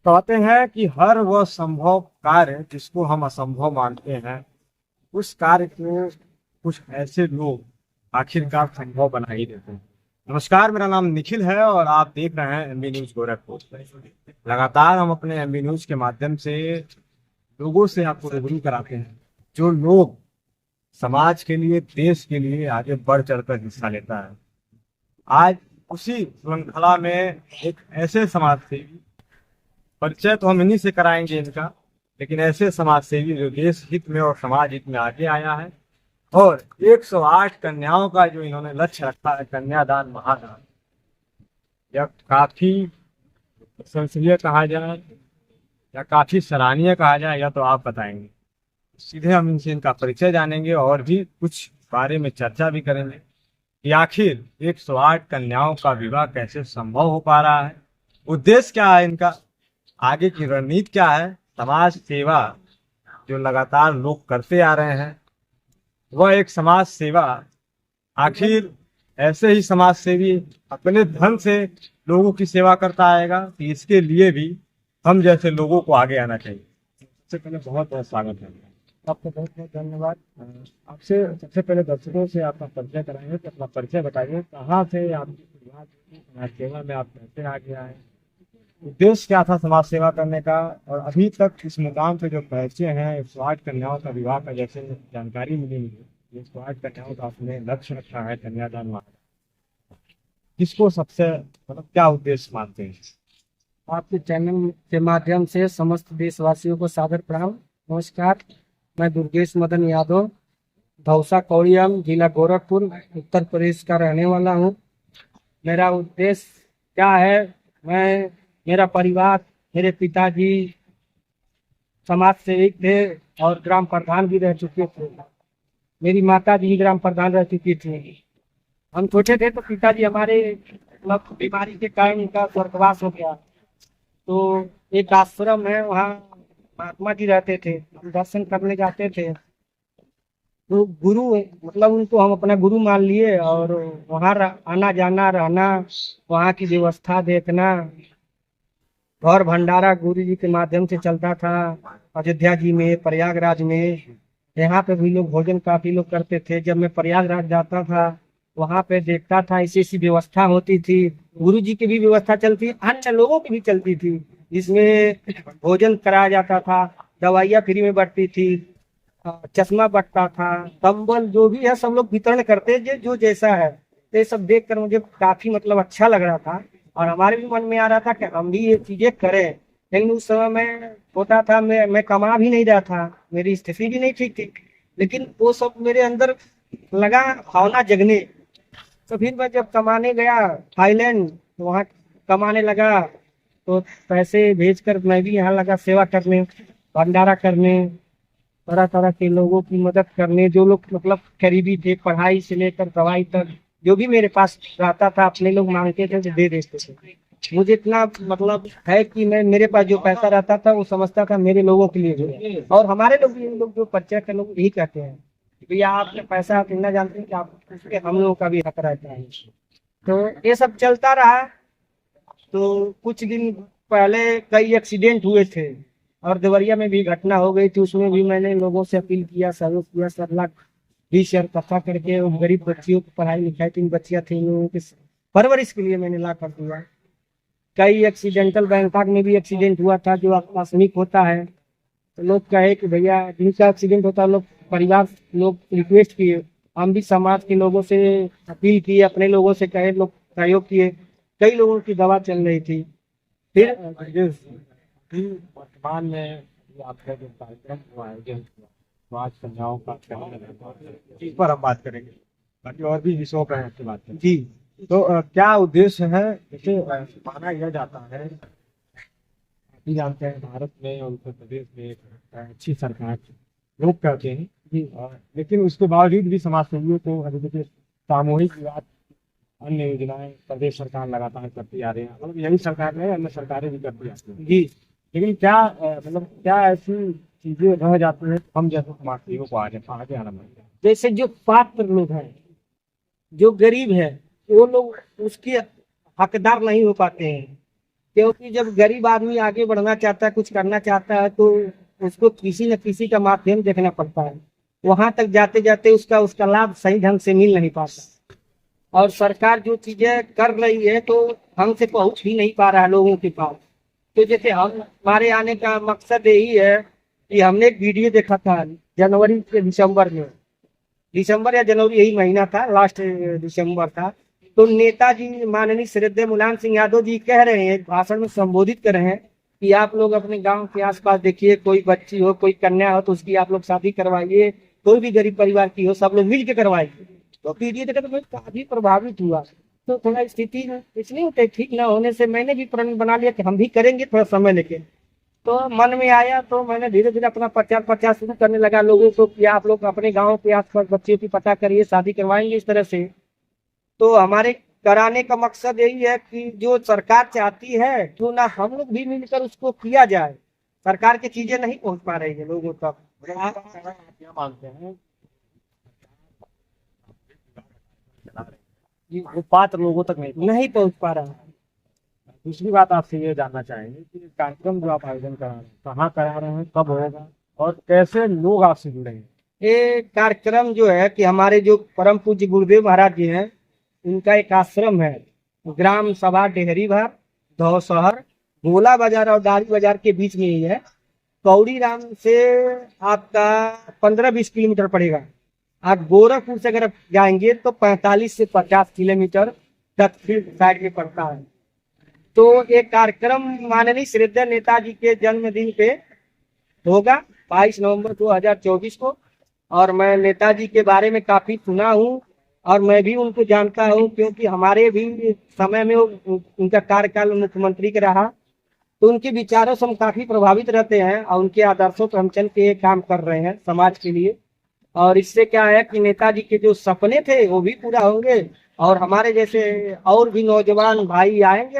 कहते हैं कि हर वह संभव कार्य जिसको हम असंभव मानते हैं, उस कार्य को कुछ ऐसे लोग आखिरकार संभव बना ही देते हैं। नमस्कार, मेरा नाम निखिल है और आप देख रहे हैं एमबी न्यूज गोरखपुर। लगातार हम अपने एमबी न्यूज के माध्यम से लोगों से आपको रूबरू कराते हैं, जो लोग समाज के लिए, देश के लिए आगे बढ़ चढ़कर हिस्सा लेता है। आज उसी श्रृंखला में एक ऐसे समाज सेवी, परिचय तो हम इन्हीं से कराएंगे इनका, लेकिन ऐसे समाज सेवी जो देश हित में और समाज हित में आगे आया है और 108 कन्याओं का जो इन्होंने लक्ष्य रखा है, कन्यादान महादान, यह काफी प्रशंसनीय कहा जाए या काफी सराहनीय कहा जाए, यह तो आप बताएंगे। सीधे हम इनसे इनका परिचय जानेंगे और भी कुछ बारे में चर्चा भी करेंगे कि आखिर 108 कन्याओं का विवाह कैसे संभव हो पा रहा है, उद्देश्य क्या है इनका, आगे की रणनीति क्या है। समाज सेवा जो लगातार लोग करते आ रहे हैं, वह एक समाज सेवा आखिर ऐसे ही समाज सेवी अपने धन से लोगों की सेवा करता आएगा, तो इसके लिए भी हम जैसे लोगों को आगे आना चाहिए। सबसे पहले बहुत बहुत स्वागत है आपका, बहुत बहुत धन्यवाद। आपसे सबसे पहले दर्शकों से आपका परिचय कराएंगे, तो अपना परिचय बताइए, कहाँ से आपकी शुरुआत हुई, समाज सेवा में आप कैसे आगे आए, उद्देश्य क्या था समाज सेवा करने का, और अभी तक इस मुकाम पे जो पहुंचे हैं 108 कन्याओं का विवाह का, जैसे जानकारी मिली मुझे 108 कन्याओं का आपने लक्ष्य रखा है कन्यादान में, किसको सबसे क्या उद्देश्य मानते हैं। आपके चैनल के माध्यम से समस्त देशवासियों को सादर प्रणाम। नमस्कार, मैं दुर्गेश मदन यादव, धौसा कौड़ियाम, जिला गोरखपुर, उत्तर प्रदेश का रहने वाला हूँ। मेरा उद्देश्य क्या है, मेरा परिवार, मेरे पिताजी समाज सेवक थे और ग्राम प्रधान भी रह चुके थे। मेरी माता जी ग्राम प्रधान रह चुकी थी। हम छोटे थे तो पिताजी हमारे मतलब बीमारी के कारण उनका स्वर्गवास हो गया। तो एक आश्रम है, वहाँ महात्मा जी रहते थे, हम दर्शन करने जाते थे। तो गुरु मतलब उनको हम अपना गुरु मान लिए और वहाँ आना जाना रहना, वहाँ की व्यवस्था देखना, और भंडारा गुरु जी के माध्यम से चलता था। अयोध्या जी में, प्रयागराज में, यहाँ पे भी लोग भोजन काफी लोग करते थे। जब मैं प्रयागराज जाता था, वहाँ पे देखता था ऐसी ऐसी व्यवस्था होती थी। गुरु जी की भी व्यवस्था चलती, अन्य लोगों की भी चलती थी, जिसमें भोजन कराया जाता था, दवाइयाँ फ्री में बढ़ती थी, चश्मा बंटता था, कंबल जो भी है सब लोग वितरण करते, जो जैसा है। तो ये सब देख कर मुझे काफी मतलब अच्छा लग रहा था और हमारे भी मन में आ रहा था कि हम भी ये चीजें करें। लेकिन उस समय मैं छोटा था, मैं कमा भी नहीं रहा था, मेरी स्थिति भी नहीं ठीक थी, लेकिन वो सब मेरे अंदर लगा भावना जगने। तो फिर मैं जब कमाने गया थाईलैंड, तो वहाँ कमाने लगा, तो पैसे भेजकर मैं भी यहाँ लगा सेवा करने, भंडारा करने, तरह तरह के लोगों की मदद करने, जो लोग मतलब गरीबी थे, पढ़ाई से लेकर दवाई तक, जो भी मेरे पास रहता था अपने लोग मांगते थे तो दे देते थे। मुझे इतना मतलब है कि मैं, मेरे पास जो पैसा रहता था वो समझता था मेरे लोगों के लिए जो है। और हमारे लोग भी, लोग जो परिचय के लोग यही कहते हैं कि भैया आपने पैसा, आप इतना जानते हैं कि आप उसके हम लोगों का भी हक रहता है। तो ये सब चलता रहा। तो कुछ दिन पहले कई एक्सीडेंट हुए थे और देवरिया में भी घटना हो गई थी, उसमें भी मैंने लोगों से अपील किया, सहयोग किया, 7 लाख 20 हजार इकट्ठा करके उन गरीब बच्चियों की पढ़ाई लिखाई, 3 बच्चियां थी, उन लोगों की परवरिश के लिए मैंने ला कर दिया। कई एक्सीडेंटल, बैंकॉक में भी एक्सीडेंट हुआ था जो आकस्मिक होता है। तो लोग कहे कि भैया जिनका एक्सीडेंट होता है, लोग परिवार लोग रिक्वेस्ट किए, हम भी समाज के लोगों से अपील किए, अपने लोगों से कहे, लोग सहयोग किए, कई लोगों की दवा चल रही थी। फिर वर्तमान में आपका जो कार्यक्रम हुआ है, जो समाज कन्याओं का इस पर हम बात करेंगे, बाकी और भी विषयों पर आपसे बात करेंगे जी। तो क्या उद्देश्य है, जैसे माना यह जाता है, आप भी जानते हैं भारत में और उत्तर प्रदेश में एक अच्छी सरकार लोग कहते हैं जी, लेकिन उसके बावजूद भी समाज सेवियों को अभी जैसे सामूहिक विवाह, अन्य योजनाएं प्रदेश सरकार लगातार करती आ रही है, मतलब यही सरकार नहीं, अन्य सरकारें भी करती आती हैं जी। लेकिन क्या क्या ऐसी चीजें रह जाती हैं हम जैसे समाज सेवियों को आगे आना पड़ता है। जैसे जो पात्र लोग हैं, जो गरीब है, वो लोग उसके हकदार नहीं हो पाते हैं। क्योंकि जब गरीब आदमी आगे बढ़ना चाहता है, कुछ करना चाहता है, तो उसको किसी न किसी का माध्यम देखना पड़ता है। वहां तक जाते जाते उसका उसका लाभ सही ढंग से मिल नहीं पाता। और सरकार जो चीजें कर रही है तो हमसे पहुंच भी नहीं पा रहा है लोगों के पास। तो जैसे हमारे आने का मकसद यही है कि हमने एक वीडियो देखा था जनवरी से दिसंबर में, दिसंबर या जनवरी यही महीना था, लास्ट दिसंबर था। तो नेताजी माननीय श्रद्धेय मुलायम सिंह यादव जी कह रहे हैं, भाषण में संबोधित कर रहे हैं कि आप लोग अपने गांव के आसपास देखिए, कोई बच्ची हो, कोई कन्या हो तो उसकी आप लोग शादी करवाइए, कोई भी गरीब परिवार की हो, सब लोग मिल के करवाइए। तो वीडियो देखा तो मैं काफी प्रभावित हुआ। तो थोड़ा स्थिति इसलिए होते ठीक ना होने से मैंने भी प्रण बना लिया कि हम भी करेंगे थोड़ा समय लेके। तो मन में आया तो मैंने धीरे धीरे अपना प्रचार प्रचार शुरू करने लगा लोगों को कि आप लोग अपने गांव के आसपास बच्चियों की पता करिए, शादी करवाएंगे इस तरह से। तो हमारे कराने का मकसद यही है कि जो सरकार चाहती है क्यों ना हम लोग भी मिलकर उसको किया जाए। सरकार की चीजें नहीं पहुंच पा रही है लोगों तक। आप क्या मानते हैं कि वो पात्र लोगों तक नहीं पहुंच पा रहा है। दूसरी बात आपसे ये जानना चाहेंगे कि कार्यक्रम जो आप आयोजन करा रहे हैं, कहाँ करा रहे हैं, कब होगा और कैसे लोग आपसे जुड़ेंगे? ये कार्यक्रम जो है कि हमारे जो परम पूज्य गुरुदेव महाराज जी हैं, उनका एक आश्रम है, ग्राम सभा डेहरी भार, धौसहर, गोला बाजार और दारी बाजार के बीच में ही है। कौड़ी राम से आपका 15-20 किलोमीटर पड़ेगा। आप गोरखपुर से अगर आप जाएंगे तो 45 से 50 किलोमीटर दक्षिण साइड में पड़ता है। तो एक कार्यक्रम माननीय श्रद्धेय नेताजी के जन्मदिन पे होगा 22 नवंबर 2024 को। और मैं नेताजी के बारे में काफी सुना हूँ और मैं भी उनको जानता हूँ, क्योंकि हमारे भी समय में उनका कार्यकाल मुख्यमंत्री का रहा। तो उनके विचारों से हम काफी प्रभावित रहते हैं और उनके आदर्शों पर हम चल के काम कर रहे हैं समाज के लिए। और इससे क्या है कि नेताजी के जो सपने थे वो भी पूरा होंगे और हमारे जैसे और भी नौजवान भाई आएंगे,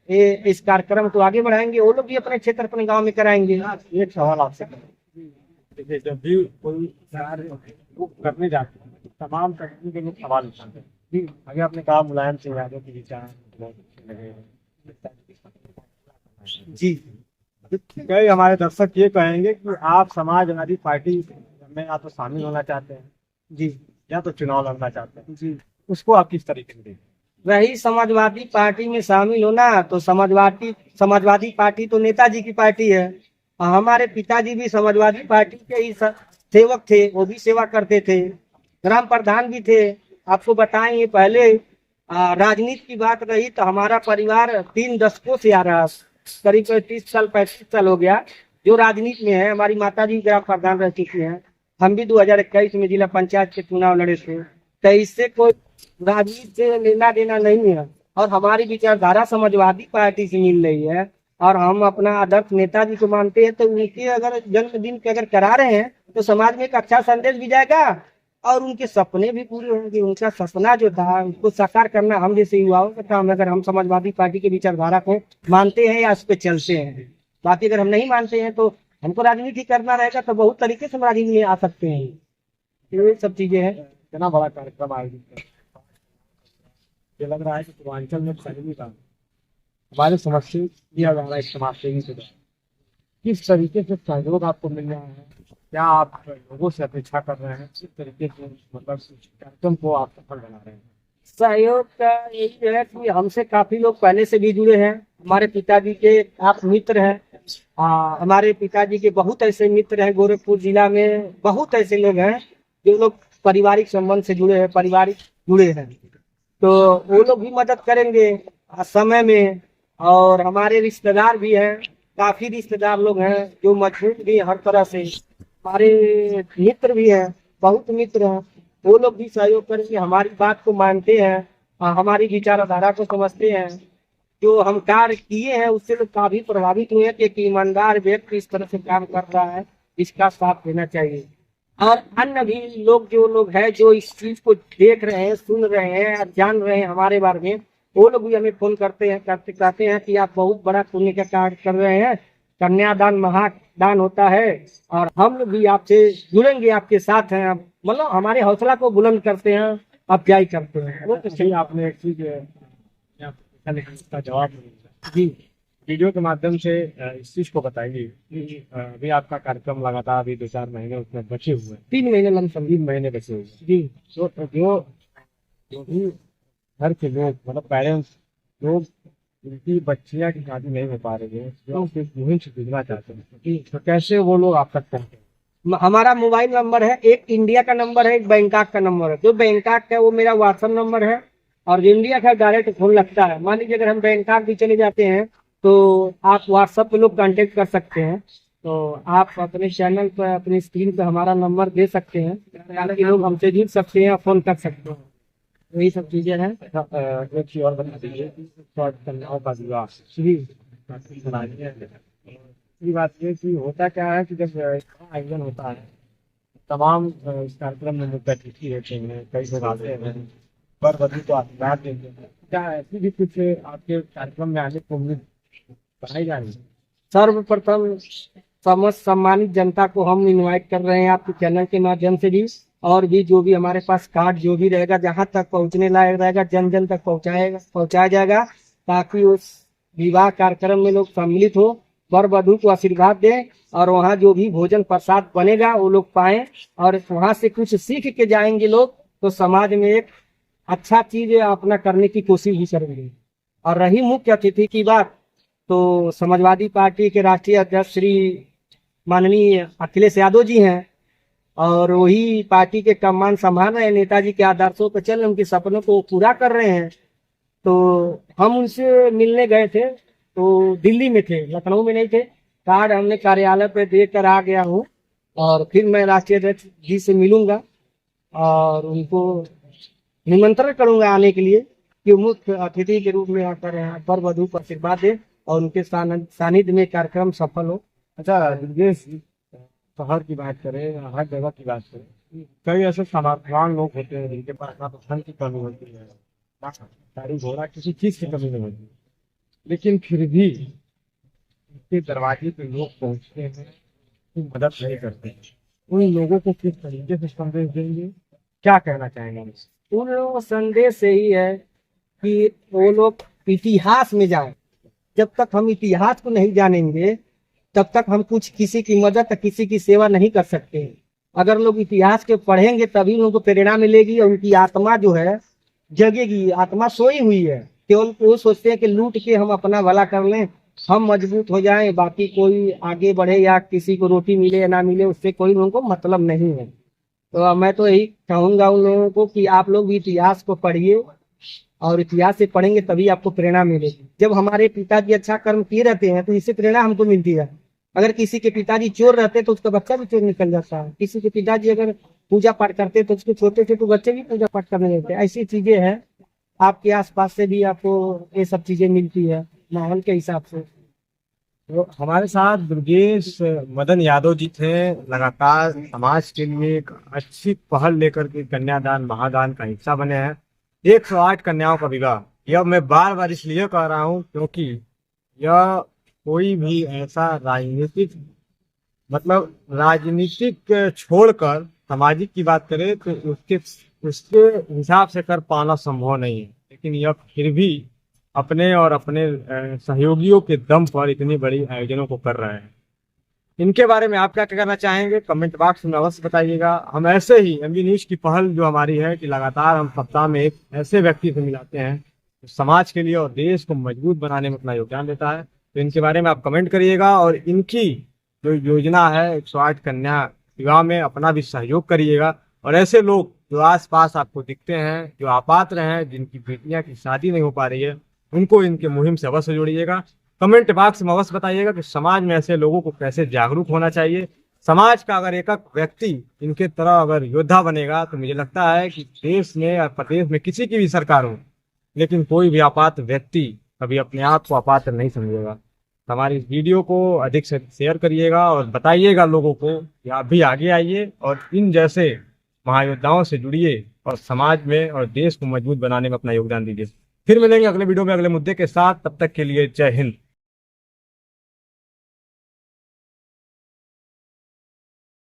ये इस कार्यक्रम को आगे बढ़ाएंगे, वो लोग भी अपने क्षेत्र अपने गांव में कराएंगे। एक सवाल आपसे देखिए, जब भी कोई कार्य वो करने जाते हैं तमाम तरह के लोग सवाल उठाते हैं। जी, अभी आपने कहा मुलायम सिंह यादव के विचार बहुत अच्छे लगे। जी, कई हमारे दर्शक ये कहेंगे कि आप समाजवादी पार्टी में या तो शामिल होना चाहते हैं जी, या तो चुनाव लड़ना चाहते हैं, जी। उसको आप किस तरीके से देखते रही समाजवादी पार्टी में शामिल होना, तो समाजवादी पार्टी तो नेताजी की पार्टी है। और हमारे पिताजी भी समाजवादी पार्टी के ही सेवक थे, वो भी सेवा करते थे, ग्राम प्रधान भी थे। आपको बताएंगे पहले राजनीति की बात रही तो हमारा परिवार 3 दशकों से आ रहा, करीब 30 साल 35 साल हो गया जो राजनीति में है। हमारी माता जी ग्राम प्रधान रह चुकी हैं। हम भी 2021 में जिला पंचायत के चुनाव लड़े थे। तो इससे कोई राजनीति से लेना देना नहीं है और हमारी विचारधारा समाजवादी पार्टी से मिल रही है। और हम अपना आदर्श नेताजी को मानते हैं, तो उनके अगर जन्मदिन के अगर करा रहे हैं तो समाज में एक अच्छा संदेश भी जाएगा और उनके सपने भी पूरे होंगे। उनका सपना जो था उसको साकार करना हम जैसे युवाओं का काम है, अगर हम समाजवादी पार्टी के विचारधारा को मानते हैं या उस पर चलते हैं। बाकी अगर हम नहीं मानते हैं तो हमको राजनीति करना रहेगा, तो बहुत तरीके से हम राजनीति में आ सकते हैं। ये सब चीजें हैं। इतना बड़ा कार्यक्रम आयोजित कर, ये लग रहा है कि पूर्वांचल में पहली बार हमारे समझ से किया जा रहा है एक समाज सेवी से। किस तरीके से सहयोग आपको मिल रहा है, क्या आप लोगों से अपेक्षा कर रहे हैं, किस तरीके से मतलब कार्यक्रम को आप सफल बना रहे हैं? सहयोग का यही है कि हमसे काफी लोग पहले से भी जुड़े हैं। हमारे पिताजी के आप मित्र हैं। हमारे पिताजी के बहुत ऐसे मित्र हैं, गोरखपुर जिला में बहुत ऐसे लोग हैं जो लोग पारिवारिक संबंध से जुड़े हैं, पारिवारिक जुड़े हैं। तो वो लोग भी मदद करेंगे समय में। और हमारे रिश्तेदार भी हैं, काफी रिश्तेदार लोग हैं जो मजबूत भी हैं हर तरह से। हमारे मित्र भी हैं, बहुत मित्र हैं, वो लोग भी सहयोग करके हमारी बात को मानते हैं, हमारी विचारधारा को समझते हैं। जो हम कार्य किए हैं उससे लोग काफी प्रभावित हुए हैं कि एक ईमानदार व्यक्ति इस तरह से काम कर रहा है, इसका साथ देना चाहिए। और अन्य भी लोग जो लोग हैं जो इस चीज को देख रहे हैं, सुन रहे हैं, जान रहे हैं हमारे बारे में, वो लोग भी हमें फोन करते हैं, कहते हैं कि आप बहुत बड़ा पुण्य का कार्य कर रहे हैं, कन्यादान महादान होता है और हम लोग भी आपसे जुड़ेंगे, आपके साथ हैं। मतलब हमारे हौसला को बुलंद करते हैं, अफजाई करते हैं। वो तो सही, आपने एक चीज इसका जवाब नहीं दिया। जी, वीडियो के माध्यम से इस चीज को बताइए कि अभी आपका कार्यक्रम लगातार अभी 2-4 महीने उसमें बचे हुए हैं, 3 महीने लमसम। 3 महीने बचे हुए हैं। जी। तो जो जो भी घर के लोग मतलब पेरेंट्स लोग जिनकी बच्चियां की शादी नहीं हो पा रही है, जो इस मुहिम से जुड़ना चाहते हैं, तो कैसे वो लोग आप तक पहुंचे? हमारा मोबाइल नंबर है, एक इंडिया का नंबर है, एक बैंकॉक का नंबर है। जो बैंकॉक का है वो मेरा व्हाट्सएप नंबर है, और जो इंडिया का डायरेक्ट फोन लगता है। मान लीजिए अगर हम बैंकॉक भी चले जाते हैं तो आप व्हाट्सएप पे लोग कांटेक्ट कर सकते हैं। तो आप अपने चैनल पर अपनी स्क्रीन पे हमारा नंबर दे सकते हैं, ताकि लोग हमसे जुड़ सकते हैं और फोन कर सकते हैं। यही सब चीजें हैं। एक चीज और बता दीजिए कि कन्याओं का विवाह जी। सुनाइए। दूसरी बात ये कि होता क्या है कि जब इसका आयोजन होता है, तमाम इस कार्यक्रम में मुद्दा अतिथि रहते हैं, कई लोग आते हैं, वर वधू को आशीर्वाद देते हैं। क्या ऐसी भी कुछ आपके कार्यक्रम में आने को उम्मीद बनाई जा रही है? सर्वप्रथम समस्त सम्मानित जनता को हम इनवाइट कर रहे हैं आपके चैनल के माध्यम से भी, और भी जो भी हमारे पास कार्ड जो भी रहेगा, जहां तक पहुंचने लायक रहेगा, जन जन तक पहुंचाया जाएगा, ताकि उस विवाह कार्यक्रम में लोग सम्मिलित हो, वर वधू को आशीर्वाद दें, और वहाँ जो भी भोजन प्रसाद बनेगा वो लोग पाएं, और वहां से कुछ सीख के जाएंगे लोग, तो समाज में एक अच्छा चीज अपना करने की कोशिश भी करेंगे। और रही मुख्य अतिथि की बात, तो समाजवादी पार्टी के राष्ट्रीय अध्यक्ष श्री माननीय अखिलेश यादव जी हैं, और वही पार्टी के कमान संभाल रहे हैं, नेताजी के आदर्शों पर चल रहे हैं, उनके सपनों को पूरा कर रहे हैं। तो हम उनसे मिलने गए थे, तो दिल्ली में थे, लखनऊ में नहीं थे। कार्ड हमने कार्यालय पे देकर आ गया हूँ, और फिर मैं राष्ट्रीय अध्यक्ष जी से मिलूंगा और उनको निमंत्रण करूंगा आने के लिए, कि मुख्य अतिथि के रूप में आकर यहाँ पर वधू को आशीर्वाद दे और उनके सानिध्य में कार्यक्रम सफल हो। अच्छा दुर्गेश जी, शहर की बात करें या हर जगह की बात करें, कई ऐसे सामर्थ्यवान लोग होते हैं जिनके पास ना तो धन की कमी होती है, ना गाड़ी घोड़ा किसी चीज की कमी नहीं होती, लेकिन फिर भी उनके दरवाजे पे लोग पहुंचते हैं, उनकी मदद नहीं करते हैं। उन लोगों को किस तरीके से संदेश देंगे, क्या कहना चाहेंगे? उन लोगों का संदेश यही है कि वो लोग इतिहास में जाएं। जब तक हम इतिहास को नहीं जानेंगे, तब तक हम कुछ किसी की मदद, किसी की सेवा नहीं कर सकते। अगर लोग इतिहास के पढ़ेंगे तभी उनको प्रेरणा मिलेगी, और उनकी आत्मा जो है जगेगी। आत्मा सोई हुई है, केवल वो सोचते हैं कि लूट के हम अपना भला कर लें, हम मजबूत हो जाएं, बाकी कोई आगे बढ़े या किसी को रोटी मिले या ना मिले, उससे कोई उनको मतलब नहीं है। तो मैं तो यही कहूंगा उन लोगों को कि आप लोग भी इतिहास को पढ़िए, और इतिहास से पढ़ेंगे तभी आपको प्रेरणा मिलेगी। जब हमारे पिताजी अच्छा कर्म किए रहते हैं तो इससे प्रेरणा हमको मिलती है। अगर किसी के पिताजी चोर रहते तो उसका बच्चा भी चोर निकल जाता है। किसी के पिताजी अगर पूजा पाठ करते तो उसके छोटे छोटे बच्चे भी पूजा पाठ करने लगते हैं। ऐसी चीजें हैं, आपके आसपास से भी आपको ये सब चीजें मिलती है माहौल के हिसाब से। तो हमारे साथ दुर्गेश मदन यादव जी थे, लगातार समाज के लिए एक अच्छी पहल लेकर के कन्यादान महादान का हिस्सा बने हैं। 108 कन्याओं का विवाह, यह मैं बार बार इसलिए कह रहा हूँ क्योंकि यह कोई भी ऐसा राजनीतिक छोड़कर सामाजिक की बात करें तो उसके उसके हिसाब से कर पाना संभव नहीं है, लेकिन यह फिर भी अपने और अपने सहयोगियों के दम पर इतनी बड़ी आयोजनों को कर रहे हैं। इनके बारे में आप क्या कहना चाहेंगे, कमेंट बॉक्स में अवश्य बताइएगा। हम ऐसे ही एमबी न्यूज की पहल जो हमारी है कि लगातार हम सप्ताह में एक ऐसे व्यक्ति से मिलाते हैं जो समाज के लिए और देश को मजबूत बनाने में अपना योगदान देता है। तो इनके बारे में आप कमेंट करिएगा, और इनकी जो योजना है 108 कन्या विवाह में अपना भी सहयोग करिएगा। और ऐसे लोग जो आसपास आपको दिखते हैं, जो अपात्र हैं, जिनकी बेटियां की शादी नहीं हो पा रही है, उनको इनके मुहिम से अवश्य जोड़िएगा। कमेंट बॉक्स में अवश्य बताइएगा कि समाज में ऐसे लोगों को कैसे जागरूक होना चाहिए। समाज का अगर एक व्यक्ति इनके तरह अगर योद्धा बनेगा तो मुझे लगता है कि देश में और प्रदेश में किसी की भी सरकार हो, लेकिन कोई भी अपात्र व्यक्ति कभी अपने आप को अपात्र नहीं समझेगा। हमारी इस वीडियो को अधिक से शेयर करिएगा और बताइएगा लोगों को कि आप भी आगे आइए और इन जैसे महायोद्धाओं से जुड़िए और समाज में और देश को मजबूत बनाने में अपना योगदान दीजिए। फिर मिलेंगे अगले वीडियो में अगले मुद्दे के साथ, तब तक के लिए जय हिंद।